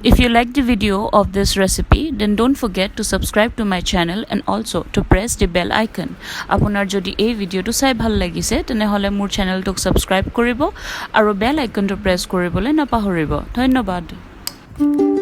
If you like the video of this recipe, then don't forget to subscribe to my channel and also to press the bell icon. Apunar jodi ei video to sai bhal lagise tene hole mur channel tok subscribe koribo aru bell icon to press koribole napahoribo. Dhonnobad.